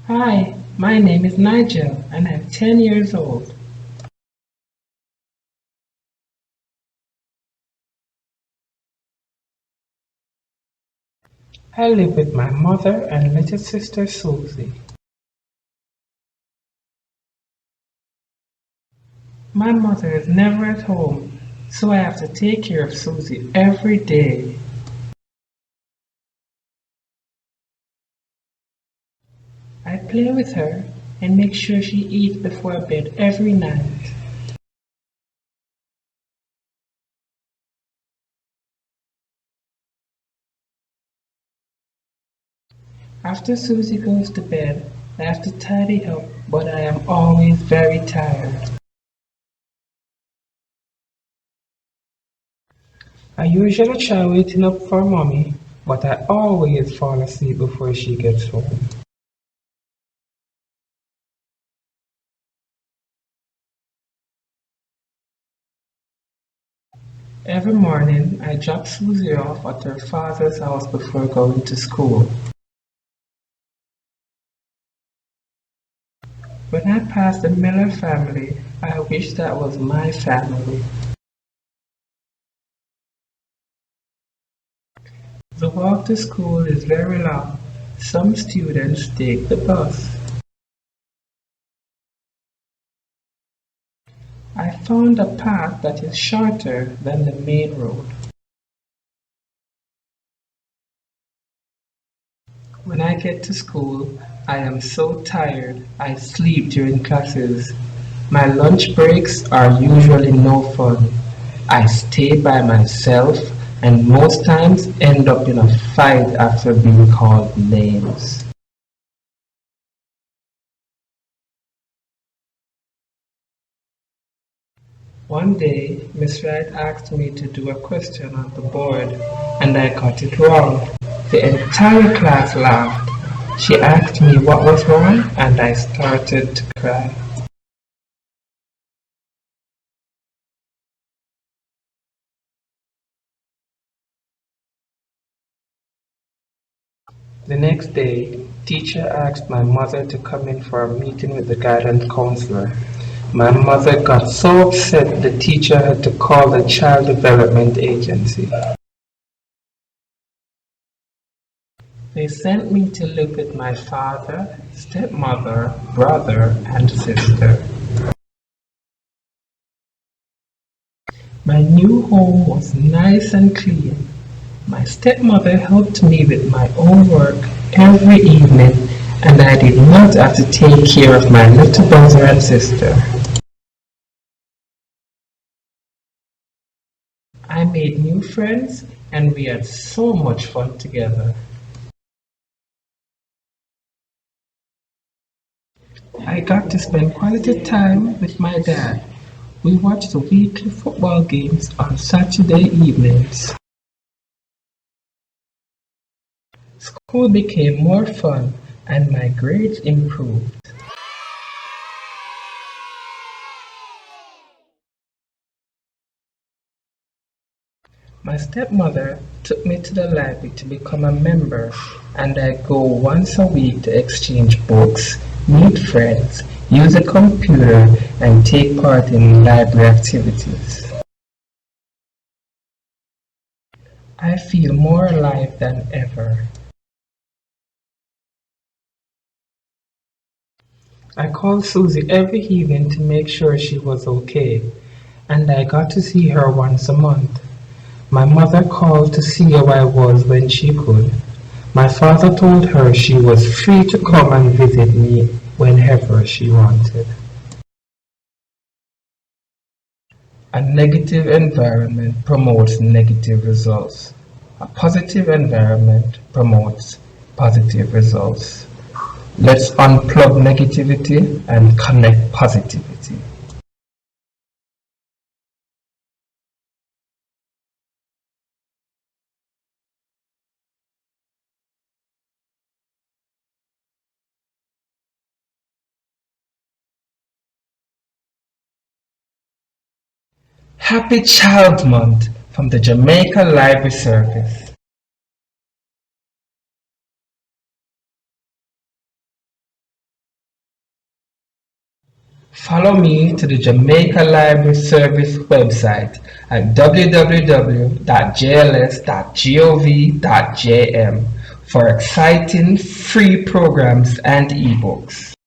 Hi, my name is Nigel and I'm 10 years old. I live with my mother and little sister Susie. My mother is never at home, so I have to take care of Susie every day. I play with her and make sure she eats before bed every night. After Susie goes to bed, I have to tidy up, but I am always very tired. I usually try waiting up for mommy, but I always fall asleep before she gets home. Every morning, I drop Susie off at her father's house before going to school. When I pass the Miller family, I wish that was my family. The walk to school is very long. Some students take the bus. I found a path that is shorter than the main road. When I get to school, I am so tired I sleep during classes. My lunch breaks are usually no fun. I stay by myself and most times end up in a fight after being called names. One day, Miss Wright asked me to do a question on the board and I got it wrong. The entire class laughed. She asked me what was wrong and I started to cry. The next day, teacher asked my mother to come in for a meeting with the guidance counselor. My mother got so upset the teacher had to call the child development agency. They sent me to live with my father, stepmother, brother, and sister. My new home was nice and clean. My stepmother helped me with my own work every evening, and I did not have to take care of my little brother and sister. I made new friends, and we had so much fun together. I got to spend quality time with my dad. We watched the weekly football games on Saturday evenings. School became more fun, and my grades improved. My stepmother took me to the library to become a member, and I go once a week to exchange books, meet friends, use a computer, and take part in library activities. I feel more alive than ever. I called Susie every evening to make sure she was okay, and I got to see her once a month. My mother called to see how I was when she could. My father told her she was free to come and visit me whenever she wanted. A negative environment promotes negative results. A positive environment promotes positive results. Let's unplug negativity and connect positivity. Happy Child Month from the Jamaica Library Service. Follow me to the Jamaica Library Service website at www.jls.gov.jm for exciting free programs and ebooks.